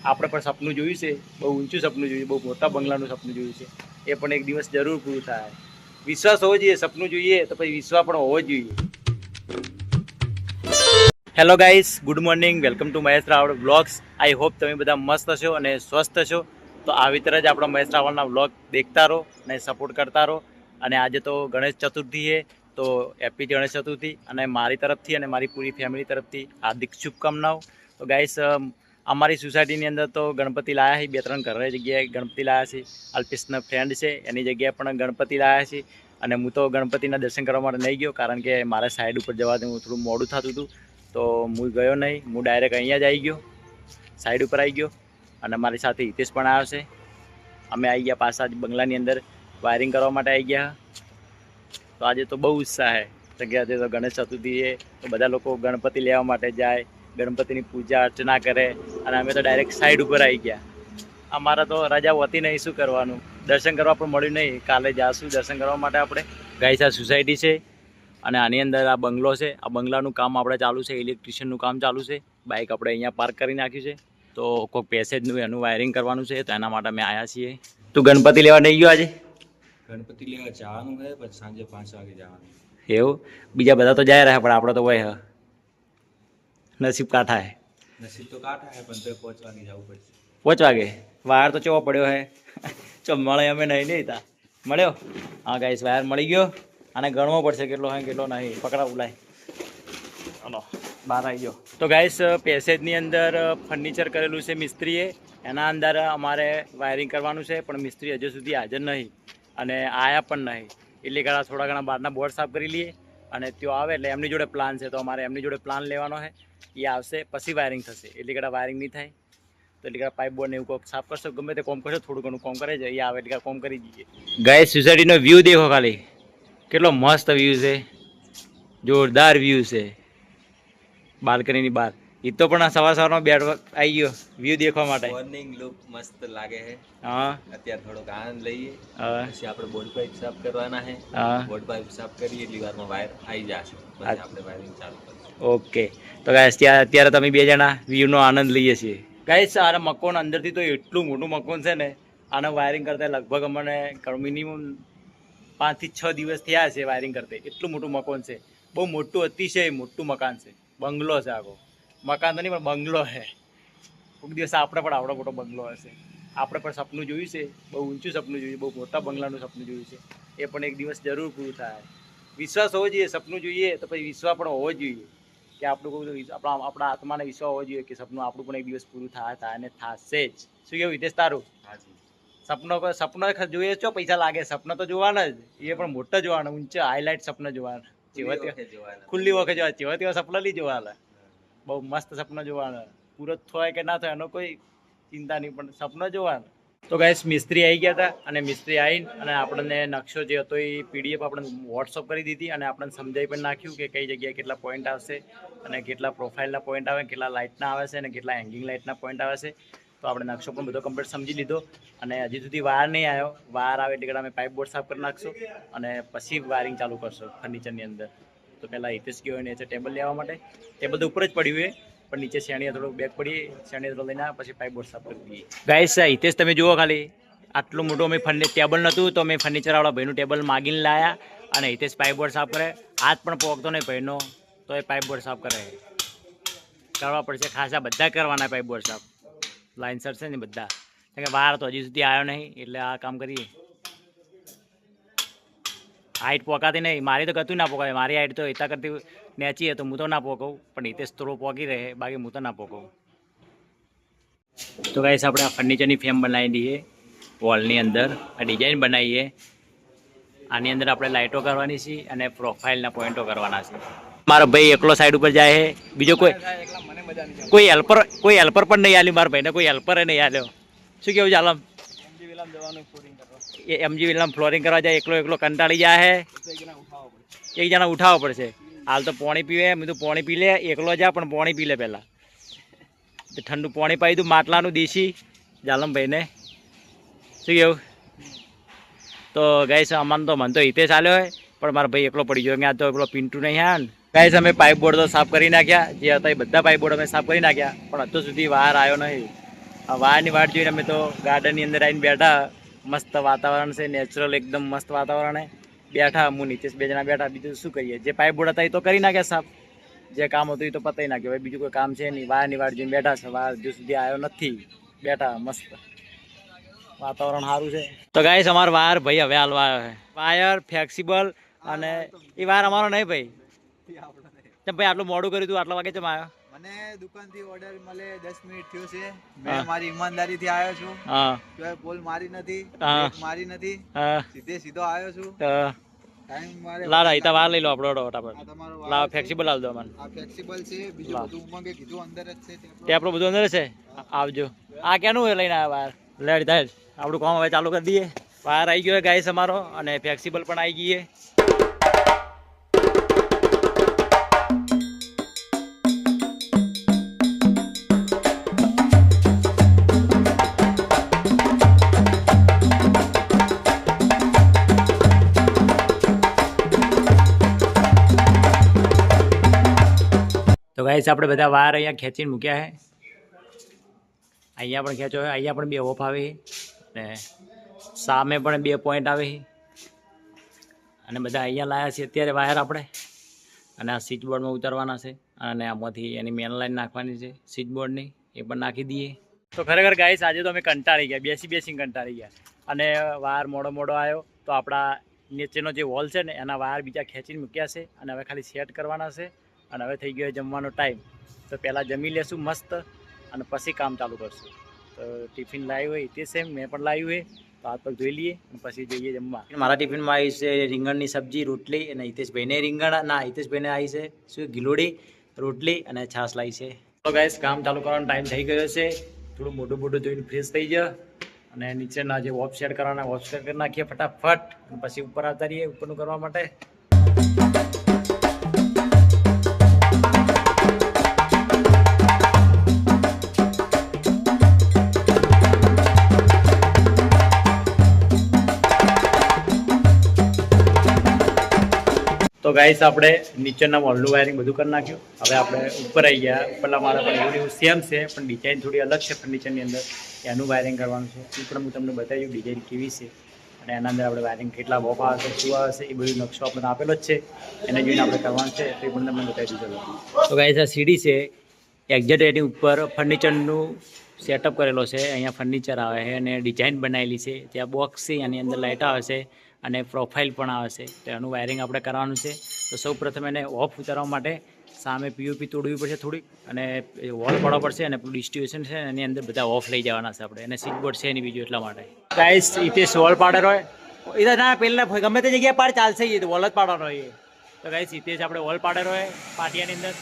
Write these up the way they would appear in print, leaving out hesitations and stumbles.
આપણે પણ સપનું જોયું છે, બહુ ઊંચું સપનું જોયું, બહુ મોટા બંગલાનું સપનું જોયું છે. એ પણ એક દિવસ જરૂર પૂરું થાય. વિશ્વાસ હોવો જોઈએ. સપનું જોઈએ તો પછી વિશ્વાસ પણ હોવો જોઈએ. Hello guys, good morning, welcome to Mahesh Raval vlogs. I hope તમે બધા મસ્ત હશો અને સ્વસ્થ હશો. તો આવી તરહ જ આપણો મહેશ રાવળના વ્લોગ દેખતા રહો અને સપોર્ટ કરતા રહો. અને આજે તો ગણેશ ચતુર્થી છે, તો હેપી ગણેશ ચતુર્થી અને મારી તરફથી અને મારી પૂરી ફેમિલી તરફથી હાર્દિક શુભકામનાઓ. તો ગાઈસ, અમારી સોસાયટીની અંદર તો ગણપતિ લાવ્યા છે. 2-3 ઘરે જગ્યાએ ગણપતિ લાવ્યા છે. અલ્પેશના ફ્રેન્ડ છે, એની જગ્યાએ પણ ગણપતિ લાવ્યા છે. અને હું તો ગણપતિના દર્શન કરવા માટે નહીં ગયો, કારણ કે મારે સાઈડ ઉપર જવાથી હું થોડું મોડું થતું હતું. તો હું ગયો નહીં, હું ડાયરેક્ટ અહીંયા જ આવી ગયો, સાઈડ ઉપર આવી ગયો. અને મારી સાથે હિતેશ પણ આવ્યો છે. અમે આવી ગયા પાછા જ બંગલાની અંદર વાયરિંગ કરવા માટે આવી ગયા. તો આજે તો બહુ ઉત્સાહ છે જગ્યાએ. તો ગણેશ ચતુર્થી છે, તો બધા લોકો ગણપતિ લેવા માટે જાય, ગણપતિની પૂજા અર્ચના કરે. અને અમે તો ડાયરેક્ટ સાઈડ ઉપર આવી ગયા. અમારા તો રજા હોતી નહીં, શું કરવાનું, દર્શન કરવા પણ મળ્યું નહીં. કાલે જાશું દર્શન કરવા માટે આપણે. ગાઈસ, આ સોસાયટી છે અને આની અંદર આ બંગલો છે. આ બંગલાનું કામ આપણે ચાલુ છે, ઇલેક્ટ્રિશિયનનું કામ ચાલુ છે. બાઇક આપણે અહીંયા પાર્ક કરી નાખ્યું છે. તો કોઈક પેસેજનું એનું વાયરિંગ કરવાનું છે, તો એના માટે અમે આવ્યા છીએ. તું ગણપતિ લેવા નહીં ગયો આજે? ગણપતિ લેવા જવાનું છે, પછી સાંજે 5 વાગે જવાનું. એવું? બીજા બધા તો જાય રહ્યા, પણ આપણે તો હોય નસીબ કાંઠા હે. નસીબ તો કાઢા હે, પણ તો 5 વાગે જવું પડશે. 5 વાગે વાયર તો ચેવો પડ્યો હે. ચો મળે અમે નહીં તા મળ્યો. હા ગાઈસ, વાયર મળી ગયો. આને ગણવો પડશે કેટલો હે કેટલો નહીં. પકડા ઉલાય. હલો, બહાર આવી ગયો. તો ગાઈસ, પેસેજની અંદર ફર્નિચર કરેલું છે મિસ્ત્રીએ. એના અંદર અમારે વાયરિંગ કરવાનું છે, પણ મિસ્ત્રી હજુ સુધી હાજર નહીં અને આયા પણ નહીં. એટલે ઘણા થોડા ઘણા બહારના બોર્ડ સાફ કરી લઈએ અને ત્યાં આવે એટલે એમની જોડે પ્લાન છે, તો અમારે એમની જોડે પ્લાન લેવાનો છે. એ આવશે પછી વાયરિંગ થશે. એટલે ઘણા વાયરિંગ નહીં થાય તો એટલે ઘણા પાઇપ બોર્ડ ને એવું કોઈક સાફ કરશો, ગમે તે કોમ કરશો, થોડું ઘણું કોમ કરે છે. એ આવે એટલે કોમ કરી દઈએ. ગાઈસ, સોસાયટીનો વ્યૂ દેખો ખાલી, કેટલો મસ્ત વ્યૂ છે, જોરદાર વ્યૂ છે બાલ્કનીની બહાર. એ તો પણ સવારમાં બેઠ આવી ગયો વ્યૂ દેખવા માટે. મોર્નિંગ લુક મસ્ત લાગે છે. હા, અત્યારે થોડોક આનંદ લઈએ. હા, પછી આપણે બોર્ડ પાઇપ સાફ કરવાના છે. હા. બોર્ડ પાઇપ સાફ કરીએ એટલી વારમાં વાયર આવી જશે, પછી આપણે વાયરિંગ ચાલુ કરીશું. ઓકે. તો ગાઈસ, અત્યારે તમે બે જણા વ્યૂનો આનંદ લઈએ છીએ. ગાઈસ, આને મકોન અંદરથી તો એટલું મોટું મકોન છે ને, આને વાયરિંગ કરતા લગભગ અમને મિનિમમ 5 થી 6 દિવસ થયા છે વાયરિંગ કરતે. એટલું મોટું મકાન છે, બહુ મોટું, અતિશય મોટું મકાન છે. બંગલો છે આખો. મકાન તો નહીં પણ બંગલો છે. કોઈક દિવસ આપણે પણ આવડો મોટો બંગલો હશે. આપણે પણ સપનું જોયું છે, બહુ ઊંચું સપનું જોયું, બહુ મોટા બંગલાનું સપનું જોયું છે. એ પણ એક દિવસ જરૂર પૂરું થાય. વિશ્વાસ હોવો જોઈએ. સપનું જોઈએ તો પછી વિશ્વાસ પણ હોવો જોઈએ કે આપણું કોઈ આપણા આત્માને વિશ્વાસ હોવો જોઈએ કે સપનું આપણું પણ એક દિવસ પૂરું થાય અને થશે જ. શું કેવું હિતેશ તારું? સપનો જોઈએ છો, પૈસા લાગે. સપના તો જોવાના જ, એ પણ મોટા જોવાના, ઊંચા હાઈલાઇટ સપના જોવાના. ખુલ્લી વખત જોવા, જેવા તેવા સપના નહીં જોવાના. બહુ મસ્ત સપના જોવાના. પૂરો થાય કે ના થાય એનો કોઈ ચિંતા નહીં, પણ સપના જોવાના. તો ગાઈસ, મિસ્ત્રી આવી ગયા હતા અને મિસ્ત્રી આવીને અને આપણને નકશો જે હતો એ PDF આપણે વોટ્સઅપ કરી દીધી અને આપણને સમજાવી પણ નાખ્યું કે કઈ જગ્યાએ કેટલા પોઈન્ટ આવશે અને કેટલા પ્રોફાઇલના પોઈન્ટ આવે, કેટલા લાઇટના આવે છે અને કેટલા હેંગિંગ લાઇટના પોઈન્ટ આવે છે. તો આપણે નકશો પણ બધો કમ્પ્લીટ સમજી લીધો અને હજી સુધી વાયર નહીં આવ્યો. વાયર આવે એટલે અમે પાઇપ બોર્ડ સાફ કરી નાખશું અને પછી વાયરિંગ ચાલુ કરશો ફર્નિચરની અંદર. તો પહેલાં હિતેશ ગયો ને ટેબલ લેવા માટે. ટેબલ તો ઉપર જ પડ્યું હોય, પણ નીચે શેણીએ થોડું બેગ પડી, શેણીએ થોડું લઈને પછી પાઇપ બોર્ડ સાફ કરી દઈએ. ગાઈસ, હિતેશ તમે જુઓ ખાલી, આટલું મોટું અમે ટેબલ નહોતું તો અમે ફર્નિચરવાળા ભાઈનું ટેબલ માગીને લાવ્યા અને હિતેશ પાઇપ બોર્ડ સાફ કરે. હાથ પણ પોગતો નહીં ભાઈનો, તો એ પાઇપ બોર્ડ સાફ કરે. કરવા પડશે ખાસા, બધા કરવાના પાઇપ બોર્ડ સાફ. લાઇનસર છે ને બધા, કારણ કે વાર તો હજી સુધી આવ્યો નહીં એટલે આ કામ કરીએ. હાઈટ પોકાતી નહીં, મારી તો કતું ના પોકાય. મારી હાઈટ તો એતા કરતી નેચી હે તો હું તો ના પોકું, પણ હિતેશ થોડું પોકી રહે, બાકી હું તો ના પોકું. તો ગાઈસ, આપણે આ ફર્નિચરની ફ્રેમ બનાવી દઈએ વોલની અંદર. આ ડિઝાઇન બનાવીએ. આની અંદર આપણે લાઇટો કરવાની છે અને પ્રોફાઇલના પોઈન્ટો કરવાના છે. મારો ભાઈ એકલો સાઈડ ઉપર જાય છે, બીજો કોઈ હેલ્પર પણ નહીં આલ્યું. મારા ભાઈને કોઈ હેલ્પર નહીં આલ્યો. શું કેવું ચાલમ? MG વિલામ ફ્લોરિંગ કરવા જાય, એકલો કંટાળી જાય છે. એક જણા ઉઠાવવો પડશે. હાલ તો પાણી પીવે, મેં તો પાણી પી લે, એકલો જા પણ પાણી પી લે પહેલાં. ઠંડુ પાણી પાઈ દઉં માટલાનું દેશી જાલમભાઈને. શું કેવું? તો ગાઈસ, મને તો હિતેશ આલ્યો હોય, પણ મારા ભાઈ એકલો પડી ગયો કે આ તો પેલો પિન્ટુ નહીં. હા ગાઈસ, અમે પાઇપ બોર્ડ તો સાફ કરી નાખ્યા. જે હતા એ બધા પાઇપ બોર્ડ અમે સાફ કરી નાખ્યા, પણ હજુ સુધી વાર આવ્યો નહીં. આ વારની વાટ જોઈને અમે તો ગાર્ડનની અંદર આવીને બેઠા. મસ્ત વાતાવરણ છે, નેચરલ એકદમ મસ્ત વાતાવરણ છે. બેઠા હું નીતિશ બે જણા બેઠા. બીજું શું કરીએ, જે પાઇપ બોર્ડ હતા એ તો કરી નાખ્યા સાફ, જે કામ હતું એ તો પતાવી નાખ્યું. હવે બીજું કોઈ કામ છે નહીં. વારની વાટ જોઈને બેઠા છે. વાર હજુ સુધી આવ્યો નથી. બેઠા મસ્ત વાતાવરણ સારું છે. તો ગાઈસ અમારો વાયર ભાઈ હવે હાલવા આવ્યો છે. વાયર ફ્લેક્સિબલ અને એ વાયર અમારો નહીં ભાઈ. કેમ ભાઈ આટલું મોડું કર્યું તું? આટલા વાગે કેમ આવ્યો? મને દુકાનથી ઓર્ડર મળે 10 મિનિટ થયો છે. મેં મારી ઈમાનદારીથી આવ્યો છું. હા કોઈ પોલ મારી નથી, હા. બ્રેક મારી નથી, હા સીધો આવ્યો છું. તો ટાઈમ મારે લાડો એ તો વાર લઈ લો આપણો ફટાફટ. આ તમારો લાવ ફ્લેક્સિબલ આલ દો મને. આ ફ્લેક્સિબલ છે. બીજું લાવ. બધું ઉમંગે કીધું અંદર જ છે. તે આપણું બધું અંદર છે. આવજો. આ કેનું લઈને આવ્યા વાયર? લેડ થાય આપણું કામ હવે ચાલુ કરી દઈએ. વાયર આવી ગયો ગાઈસ અમારો અને ફ્લેક્સિબલ પણ આવી ગઈ છે. તો ગાઈસ આપણે બધા વાયર અહીંયા ખેંચીને મૂક્યા છે. અહીંયા પણ ખેંચો છે. અહીંયા પણ 2 ઓફ આવે છે અને સામે પણ 2 પોઈન્ટ આવે છે અને બધા અહીંયા લાયા છે અત્યારે વાયર આપણે. અને આ સ્વિચ બોર્ડમાં ઉતારવાના છે અને આમાંથી એની મેન લાઈન નાખવાની છે સ્વિચ બોર્ડની, એ પણ નાખી દઈએ. તો ખરેખર ગાઈસ આજે તો અમે કંટાળી ગયા, બેસી કંટાળી ગયા. અને વાયર મોડો આવ્યો તો આપણા નીચેનો જે વોલ છે ને એના વાયર બીજા ખેંચીને મૂક્યા છે અને હવે ખાલી સેટ કરવાના છે. અને હવે થઈ ગયો જમવાનો ટાઈમ. તો પહેલાં જમી લેશું મસ્ત અને પછી કામ ચાલુ કરશું. તો ટિફિન લાવ્યું હોય તે સેમ મેં પણ લાવ્યું હોય. તો હાથ પગ ધોઈ લઈએ અને પછી જઈએ જમવા. મારા ટિફિનમાં આવી છે રીંગણની સબ્જી, રોટલી અને હિતેશભાઈને હિતેશભાઈને આવી છે શું ગિલોડી, રોટલી અને છાશ લાવી છે. તો ગાઈસ કામ ચાલુ કરવાનો ટાઈમ થઈ ગયો છે. થોડું મોઢું ધોઈને ફ્રેશ થઈ જાય અને નીચેના જે વોપ સેટ કરવાના વોપ સેટ કરી નાખીએ ફટાફટ. અને પછી ઉપર આવતા રહીએ ઉપરનું કરવા માટે. તો ગાઈસ આપણે નીચેના વોલનું વાયરિંગ બધું કરી નાખ્યું. હવે આપણે ઉપર આવી ગયા. ઉપરના મારા પણ એવું સેમ છે પણ ડિઝાઇન થોડી અલગ છે ફર્નિચરની અંદર. એનું વાયરિંગ કરવાનું છે. એ પણ હું તમને બતાવ્યું ડિઝાઇન કેવી છે અને એના અંદર આપણે વાયરિંગ કેટલા વોપ આવે છે, શું આવે છે, એ બધું નકશો આપણને આપેલો જ છે. એને જોઈને આપણે કરવાનું છે તો એ પણ તમને બતાવી દીધેલો. તો ગાઈસ આ સીડી છે એક્ઝેક્ટ એની ઉપર ફર્નિચરનું સેટઅપ કરેલો છે. અહીંયા ફર્નિચર આવે છે અને ડિઝાઇન બનાવેલી છે. ત્યાં બોક્સ છે, એની અંદર લાઇટ આવે છે અને પ્રોફાઇલ પણ આવે છે. તો એનું વાયરિંગ આપણે કરવાનું છે. તો સૌ પ્રથમ એને ઓફ ઉતારવા માટે સામે પીઓપી તોડવી પડશે થોડીક અને વોલ પાડવા પડશે અને ડિસ્ટ્રીબ્યુશન છે એની અંદર બધા ઓફ લઈ જવાના છે આપણે. અને સ્વિચ બોર્ડ છે એની બીજું એટલા માટે. ગાઈસ હિતેશ વોલ પાડેલો હોય એ ના પહેલાં ગમે તે જગ્યાએ પાડ ચાલશે. એ વોલ જ પાડવાનો હોય. તો ગાઈસ હિતેશ આપણે વોલ પાડેલો હોય પાટિયાની અંદર.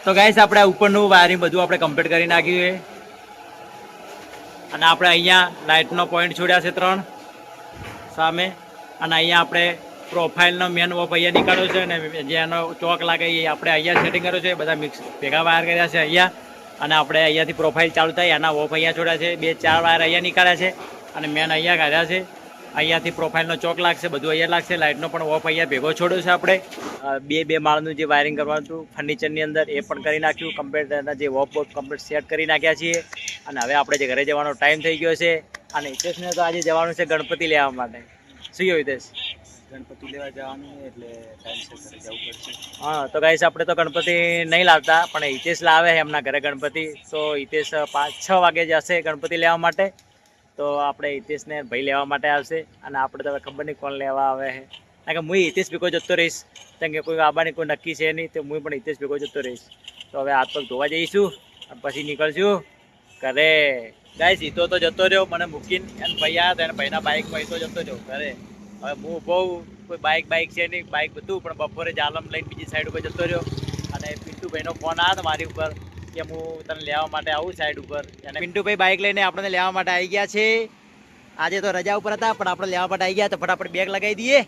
તો ગાઈસ આપણે ઉપરનું વાયરિંગ બધું આપણે કમ્પ્લીટ કરી નાખ્યું છે અને આપણે અહીંયા લાઇટનો પોઈન્ટ છોડ્યા છે 3 સામે. અને અહીંયા આપણે પ્રોફાઇલનો મેન ઓફ અહીંયા નીકાળ્યો છે અને જેનો ચોક લાગે એ આપણે અહીંયા સેટિંગ કર્યો છે. બધા મિક્સ ભેગા વાયર કર્યા છે અહીંયા. અને આપણે અહીંયાથી પ્રોફાઇલ ચાલુ થાય એના ઓફ અહીંયા છોડ્યા છે. 2-4 વાયર અહીંયા નીકાળ્યા છે અને મેન અહીંયા કાઢ્યા છે. અહીંયાથી પ્રોફાઇલનો ચોક લાગશે, બધું અહીંયા લાગશે. લાઇટનો પણ ઓફ અહીંયા ભેગો છોડ્યો છે આપણે. 2 માળનું જે વાયરિંગ કરવાનું હતું ફર્નિચરની અંદર એ પણ કરી નાખ્યું કમ્પ્લીટ. એના જે વોપ કમ્પ્લીટ સેટ કરી નાખ્યા છીએ. અને હવે આપણે જે ઘરે જવાનો ટાઈમ થઈ ગયો છે. અને હિતેશને તો આજે જવાનું છે ગણપતિ લેવા માટે. શું કહ્યું હિતેશ? ગણપતિ લેવા જવાનું એટલે ટાઈમસર ઘરે જવું પડશે. હા તો ગાઈસ આપણે તો ગણપતિ નહીં લાવતા પણ હિતેશ લાવે છે એમના ઘરે ગણપતિ. તો હિતેશ 5-6 વાગે જશે ગણપતિ લેવા માટે. તો આપણે હિતેશને ભાઈ લેવા માટે આવશે અને આપણે તો હવે ખબર નહીં કોણ લેવા આવે છે. કારણ કે હું હિતેશ ભેગો જતો રહીશ. કારણ કે કોઈ આવવાની કોઈ નક્કી છે નહીં તો હું પણ હિતેશ ભેગો જતો રહીશ. તો હવે હાથ પગ ધોવા જઈશું અને પછી નીકળશું ઘરે. ગાઈસ હિતો તો જતો રહ્યો મને મૂકીને. એને ભાઈ આવ્યા હતા એને ભાઈના બાઇકમાં હિતો જતો રહ્યો ઘરે. હવે હું બહુ કોઈ બાઇક છે નહીં, બાઇક બધું પણ બપોરે જાલમ લઈને બીજી સાઈડ ઉપર જતો રહ્યો. અને પિન્ટુભાઈનો ફોન આવ્યો હતો મારી ઉપર કે હું તને લેવા માટે આવું સાઈડ ઉપર. અને પિન્ટુભાઈ બાઇક લઈને આપણને લેવા માટે આવી ગયા છે. આજે તો રજા ઉપર હતા પણ આપણે લેવા માટે આવી ગયા તો ફટાફટ બેગ લગાવી દઈએ.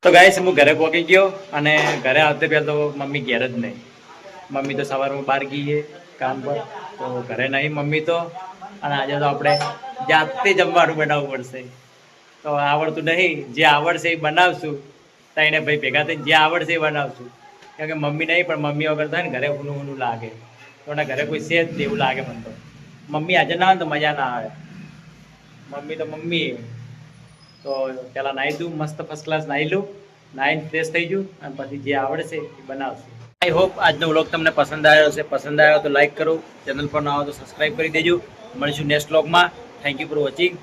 તો ગાઈસ હું ઘરે પહોંચી ગયો અને ઘરે આવતે પહેલાં તો મમ્મી ઘેર જ નહીં. મમ્મી તો સવારમાં બહાર ગઈ છે કામ પર, તો ઘરે નહીં મમ્મી તો. અને આજે તો આપણે જાતે જમવાનું બનાવવું પડશે. તો આવડતું નહીં, જે આવડશે એ બનાવશું. તઈને ભાઈ ભેગા થઈને જે આવડશે એ બનાવશું. કારણ કે મમ્મી નહીં, પણ મમ્મી વગર થાય ને ઘરે ઊનું ઊનું લાગે. તો એના ઘરે કોઈ છે જ નહીં એવું લાગે મને તો. મમ્મી આજે ના આવે તો મજા ના આવે. મમ્મી તો મમ્મી. તો પહેલાં નાહી દઉં, મસ્ત ફર્સ્ટ ક્લાસ નાહી લઉં, નાહીને ફ્રેશ થઈ જઉં અને પછી જે આવડશે એ બનાવશું. આઈ હોપ આજનો વ્લોગ તમને પસંદ આવ્યો હશે. પસંદ આવ્યો તો લાઈક કરો, ચેનલ પર ના આવો તો સબસ્ક્રાઈબ કરી દેજો. મળીશું નેક્સ્ટ વ્લોગમાં. Thank you for watching.